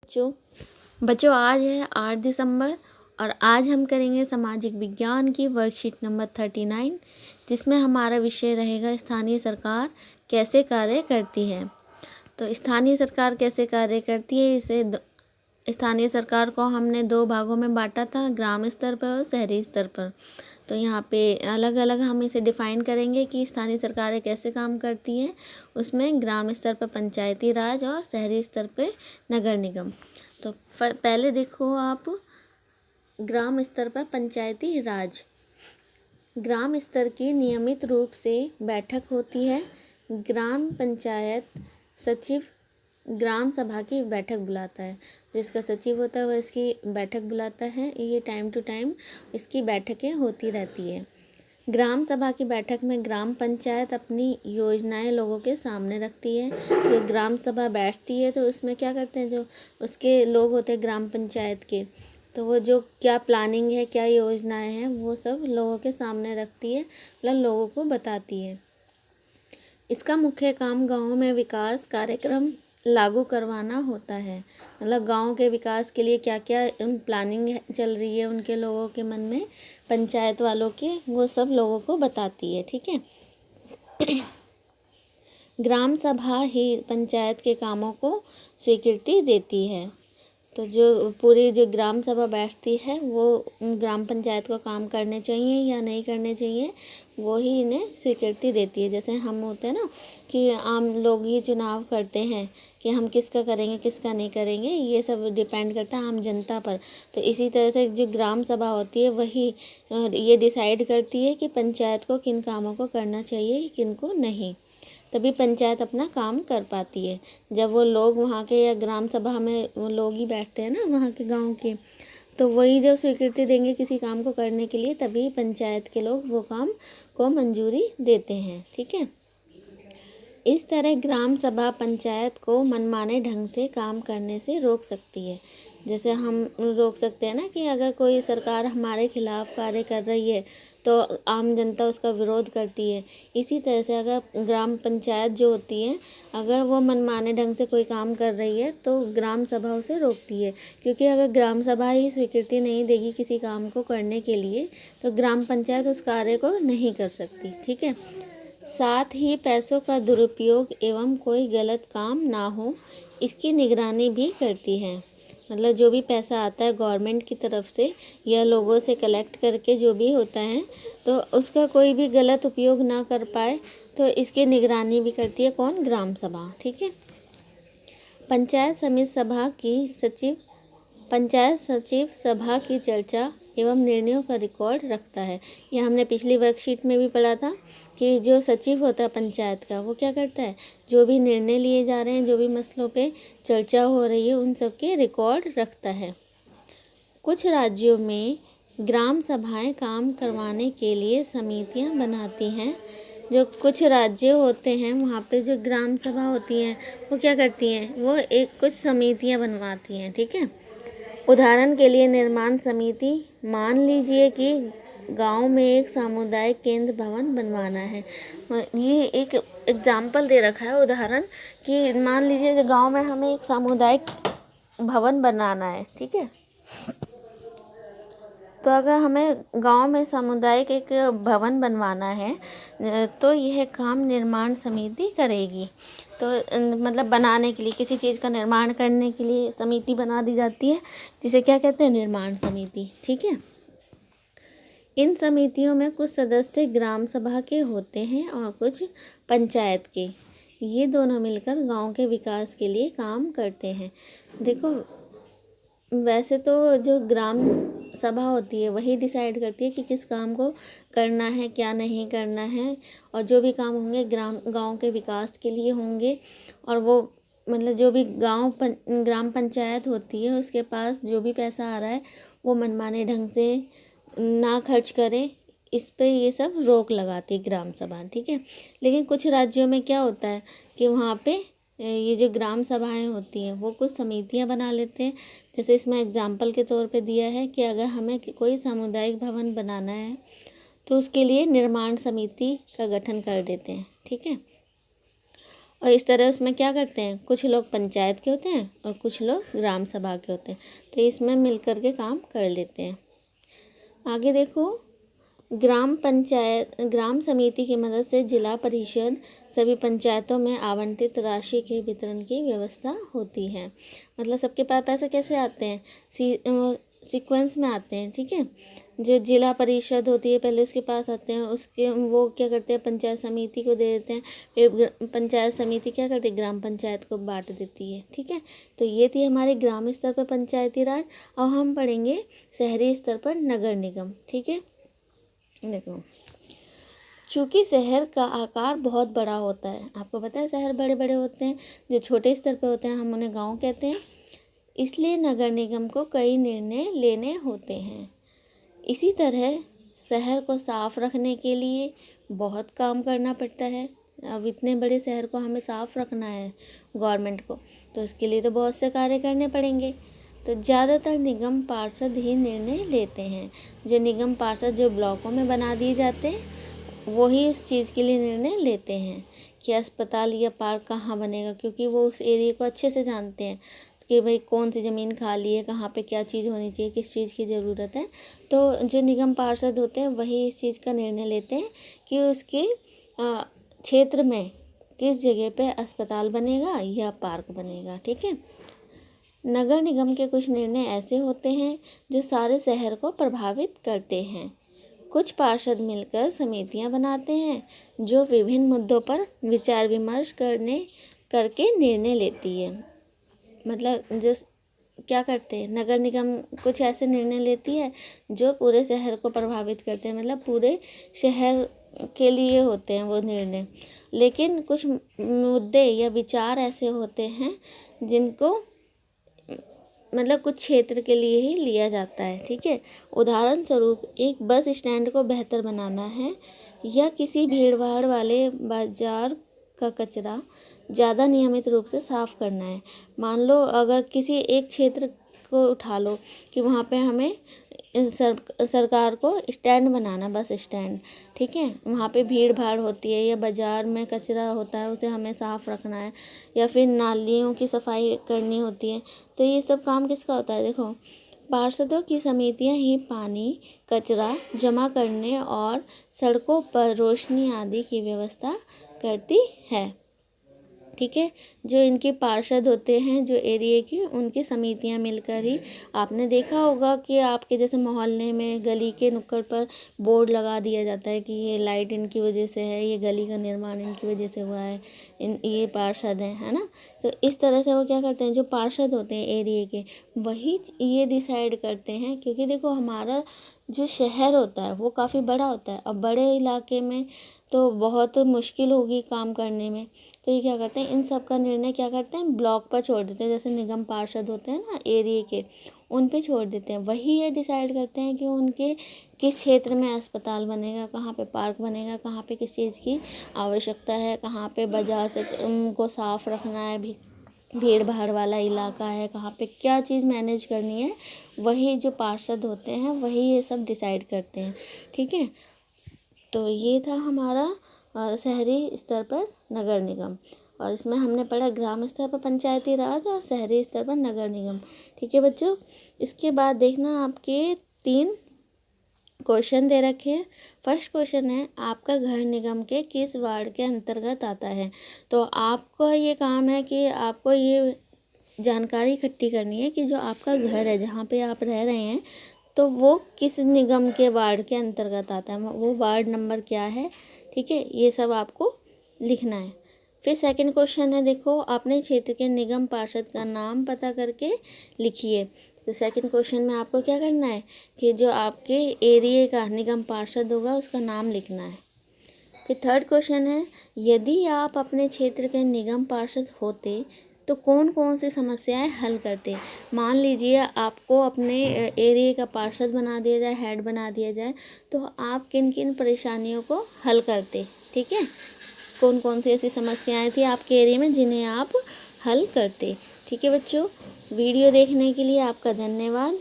बच्चों बच्चों आज है 8 दिसंबर और आज हम करेंगे सामाजिक विज्ञान की वर्कशीट नंबर 39, जिसमें हमारा विषय रहेगा स्थानीय सरकार कैसे कार्य करती है। तो स्थानीय सरकार कैसे कार्य करती है, स्थानीय सरकार को हमने दो भागों में बांटा था, ग्राम स्तर पर और शहरी स्तर पर। तो यहाँ पे अलग अलग हम इसे डिफ़ाइन करेंगे कि स्थानीय सरकारें कैसे काम करती हैं। उसमें ग्राम स्तर पर पंचायती राज और शहरी स्तर पे नगर निगम। तो पहले देखो आप, ग्राम स्तर पर पंचायती राज। ग्राम स्तर की नियमित रूप से बैठक होती है। ग्राम पंचायत सचिव ग्राम सभा की बैठक बुलाता है। जिसका सचिव होता है वह इसकी बैठक बुलाता है। ये टाइम टू टाइम इसकी बैठकें होती रहती है। ग्राम सभा की बैठक में ग्राम पंचायत अपनी योजनाएं लोगों के सामने रखती है। जो ग्राम सभा बैठती है तो उसमें क्या करते हैं, जो उसके लोग होते हैं ग्राम पंचायत के, तो वो जो क्या प्लानिंग है, क्या योजनाएं हैं, वो सब लोगों के सामने रखती है, मतलब लोगों को बताती है। इसका मुख्य काम गाँव में विकास कार्यक्रम लागू करवाना होता है। मतलब गांव के विकास के लिए क्या क्या प्लानिंग चल रही है उनके लोगों के मन में, पंचायत वालों के, वो सब लोगों को बताती है। ठीक है। ग्राम सभा ही पंचायत के कामों को स्वीकृति देती है। तो जो पूरी जो ग्राम सभा बैठती है वो ग्राम पंचायत को काम करने चाहिए या नहीं करने चाहिए, वो ही इन्हें स्वीकृति देती है। जैसे हम होते हैं ना कि आम लोग ये चुनाव करते हैं कि हम किसका करेंगे किसका नहीं करेंगे, ये सब डिपेंड करता है आम जनता पर। तो इसी तरह से जो ग्राम सभा होती है वही ये डिसाइड करती है कि पंचायत को किन कामों को करना चाहिए किन को नहीं। तभी पंचायत अपना काम कर पाती है। जब वो लोग वहाँ के, या ग्राम सभा में वो लोग ही बैठते हैं ना वहाँ के गांव के, तो वही जब स्वीकृति देंगे किसी काम को करने के लिए, तभी पंचायत के लोग वो काम को मंजूरी देते हैं। ठीक है। इस तरह ग्राम सभा पंचायत को मनमाने ढंग से काम करने से रोक सकती है। जैसे हम रोक सकते हैं ना कि अगर कोई सरकार हमारे खिलाफ कार्य कर रही है तो आम जनता उसका विरोध करती है। इसी तरह से अगर ग्राम पंचायत जो होती है, अगर वो मनमाने ढंग से कोई काम कर रही है तो ग्राम सभा उसे रोकती है। क्योंकि अगर ग्राम सभा ही स्वीकृति नहीं देगी किसी काम को करने के लिए, तो ग्राम पंचायत उस कार्य को नहीं कर सकती। ठीक है। साथ ही पैसों का दुरुपयोग एवं कोई गलत काम ना हो, इसकी निगरानी भी करती है। मतलब जो भी पैसा आता है गवर्नमेंट की तरफ से या लोगों से कलेक्ट करके जो भी होता है, तो उसका कोई भी गलत उपयोग ना कर पाए, तो इसकी निगरानी भी करती है कौन? ग्राम सभा। ठीक है। पंचायत समिति सभा की सचिव पंचायत सचिव सभा की चर्चा एवं निर्णयों का रिकॉर्ड रखता है। यह हमने पिछली वर्कशीट में भी पढ़ा था कि जो सचिव होता है पंचायत का, वो क्या करता है, जो भी निर्णय लिए जा रहे हैं, जो भी मसलों पे चर्चा हो रही है, उन सब के रिकॉर्ड रखता है। कुछ राज्यों में ग्राम सभाएं काम करवाने के लिए समितियां बनाती हैं। जो कुछ राज्य होते हैं वहाँ पे जो ग्राम सभा होती हैं वो क्या करती हैं, वो एक कुछ समितियां बनवाती हैं। ठीक है। उदाहरण के लिए निर्माण समिति, मान लीजिए कि गांव में एक सामुदायिक केंद्र भवन बनवाना है। ये एक एग्जाम्पल दे रखा है, उदाहरण, कि मान लीजिए गांव में हमें एक सामुदायिक भवन बनाना है। ठीक है। तो अगर हमें गांव में सामुदायिक एक भवन बनवाना है तो यह काम निर्माण समिति करेगी। तो मतलब बनाने के लिए, किसी चीज़ का निर्माण करने के लिए समिति बना दी जाती है, जिसे क्या कहते हैं? निर्माण समिति। ठीक है। इन समितियों में कुछ सदस्य ग्राम सभा के होते हैं और कुछ पंचायत के। ये दोनों मिलकर गांव के विकास के लिए काम करते हैं। देखो, वैसे तो जो ग्राम सभा होती है वही डिसाइड करती है कि किस काम को करना है क्या नहीं करना है, और जो भी काम होंगे गांव के विकास के लिए होंगे। और वो मतलब जो भी ग्राम पंचायत होती है उसके पास जो भी पैसा आ रहा है वो मनमाने ढंग से ना खर्च करे, इस पे ये सब रोक लगाती है ग्राम सभा। ठीक है। लेकिन कुछ राज्यों में क्या होता है कि वहाँ पे ये जो ग्राम सभाएं होती हैं वो कुछ समितियां बना लेते हैं। जैसे इसमें एग्जाम्पल के तौर पे दिया है कि अगर हमें कोई सामुदायिक भवन बनाना है तो उसके लिए निर्माण समिति का गठन कर देते हैं। ठीक है। और इस तरह उसमें क्या करते हैं, कुछ लोग पंचायत के होते हैं और कुछ लोग ग्राम सभा के होते हैं, तो इसमें मिल कर के काम कर लेते हैं। आगे देखो, ग्राम समिति की मदद से जिला परिषद सभी पंचायतों में आवंटित राशि के वितरण की व्यवस्था होती है। मतलब सबके पास पैसे कैसे आते हैं, सीक्वेंस में आते हैं, ठीक है। जो जिला परिषद होती है पहले उसके पास आते हैं, उसके वो क्या करते हैं, पंचायत समिति को दे देते हैं, फिर पंचायत समिति क्या करती है, ग्राम पंचायत को बांट देती है, ठीक है। तो ये थी हमारे ग्राम स्तर पर पंचायती राज। और हम पढ़ेंगे शहरी स्तर पर नगर निगम, ठीक है। देखो, चूँकि शहर का आकार बहुत बड़ा होता है, आपको पता है शहर बड़े बड़े होते हैं, जो छोटे स्तर पर होते हैं हम उन्हें गाँव कहते हैं, इसलिए नगर निगम को कई निर्णय लेने होते हैं। इसी तरह शहर को साफ रखने के लिए बहुत काम करना पड़ता है। अब इतने बड़े शहर को हमें साफ रखना है गवर्नमेंट को, तो इसके लिए तो बहुत से कार्य करने पड़ेंगे। तो ज़्यादातर निगम पार्षद ही निर्णय लेते हैं। जो निगम पार्षद जो ब्लॉकों में बना दिए जाते हैं वही इस चीज़ के लिए निर्णय लेते हैं कि अस्पताल या पार्क कहाँ बनेगा, क्योंकि वो उस एरिया को अच्छे से जानते हैं कि भाई कौन सी ज़मीन खाली है, कहाँ पे क्या चीज़ होनी चाहिए, किस चीज़ की ज़रूरत है। तो जो निगम पार्षद होते हैं वही इस चीज़ का निर्णय लेते हैं कि उसके क्षेत्र में किस जगह पे अस्पताल बनेगा या पार्क बनेगा, ठीक है। नगर निगम के कुछ निर्णय ऐसे होते हैं जो सारे शहर को प्रभावित करते हैं। कुछ पार्षद मिलकर समितियां बनाते हैं जो विभिन्न मुद्दों पर विचार विमर्श करके निर्णय लेती है। मतलब जो क्या करते हैं, नगर निगम कुछ ऐसे निर्णय लेती है जो पूरे शहर को प्रभावित करते हैं, मतलब पूरे शहर के लिए होते हैं वो निर्णय। लेकिन कुछ मुद्दे या विचार ऐसे होते हैं जिनको मतलब कुछ क्षेत्र के लिए ही लिया जाता है, ठीक है। उदाहरण स्वरूप एक बस स्टैंड को बेहतर बनाना है या किसी भीड़ भाड़ वाले बाजार का कचरा ज़्यादा नियमित रूप से साफ़ करना है। मान लो अगर किसी एक क्षेत्र को उठा लो कि वहाँ पे हमें सरकार को स्टैंड बनाना, बस स्टैंड, ठीक है। वहाँ पे भीड़ भाड़ होती है या बाज़ार में कचरा होता है, उसे हमें साफ़ रखना है, या फिर नालियों की सफाई करनी होती है। तो ये सब काम किसका होता है, देखो पार्षदों की समितियां ही पानी, कचरा जमा करने और सड़कों पर रोशनी आदि की व्यवस्था करती है, ठीक है। जो इनके पार्षद होते हैं जो एरिया की, उनकी समितियां मिलकर ही, आपने देखा होगा कि आपके जैसे मोहल्ले में गली के नुक्कड़ पर बोर्ड लगा दिया जाता है कि ये लाइट इनकी वजह से है, ये गली का निर्माण इनकी वजह से हुआ है, ये पार्षद हैं, है ना। तो इस तरह से वो क्या करते हैं, जो पार्षद होते हैं एरिया के वही ये डिसाइड करते हैं, क्योंकि देखो हमारा जो शहर होता है वो काफ़ी बड़ा होता है। अब बड़े इलाके में तो बहुत मुश्किल होगी काम करने में, तो ये क्या करते हैं, इन सब का निर्णय क्या करते हैं, ब्लॉक पर छोड़ देते हैं। जैसे निगम पार्षद होते हैं ना एरिया के, उन पे छोड़ देते हैं। वही ये डिसाइड करते हैं कि उनके किस क्षेत्र में अस्पताल बनेगा, कहाँ पे पार्क बनेगा, कहाँ पे किस चीज़ की आवश्यकता है, कहाँ पे बाज़ार से उनको साफ़ रखना है, भीड़ भाड़ वाला इलाका है, कहाँ पे क्या चीज़ मैनेज करनी है, वही जो पार्षद होते हैं वही ये सब डिसाइड करते हैं, ठीक है। तो ये था हमारा शहरी स्तर पर नगर निगम, और इसमें हमने पढ़ा ग्राम स्तर पर पंचायती राज और शहरी स्तर पर नगर निगम, ठीक है बच्चों। इसके बाद देखना आपके 3 क्वेश्चन दे रखे हैं। फर्स्ट क्वेश्चन है आपका घर निगम के किस वार्ड के अंतर्गत आता है। तो आपको ये काम है कि आपको ये जानकारी इकट्ठी करनी है कि जो आपका घर है जहाँ पे आप रह रहे हैं तो वो किस निगम के वार्ड के अंतर्गत आता है, वो वार्ड नंबर क्या है, ठीक है। ये सब आपको लिखना है। फिर सेकंड क्वेश्चन है, देखो अपने क्षेत्र के निगम पार्षद का नाम पता करके लिखिए। तो सेकंड क्वेश्चन में आपको क्या करना है कि जो आपके एरिया का निगम पार्षद होगा उसका नाम लिखना है। फिर थर्ड क्वेश्चन है, यदि आप अपने क्षेत्र के निगम पार्षद होते तो कौन कौन सी समस्याएं हल करते। मान लीजिए आपको अपने एरिया का पार्षद बना दिया जाए, हेड बना दिया जाए, तो आप किन किन परेशानियों को हल करते, ठीक है। कौन कौन सी ऐसी समस्याएं थी आपके एरिया में जिन्हें आप हल करते, ठीक है बच्चों। वीडियो देखने के लिए आपका धन्यवाद।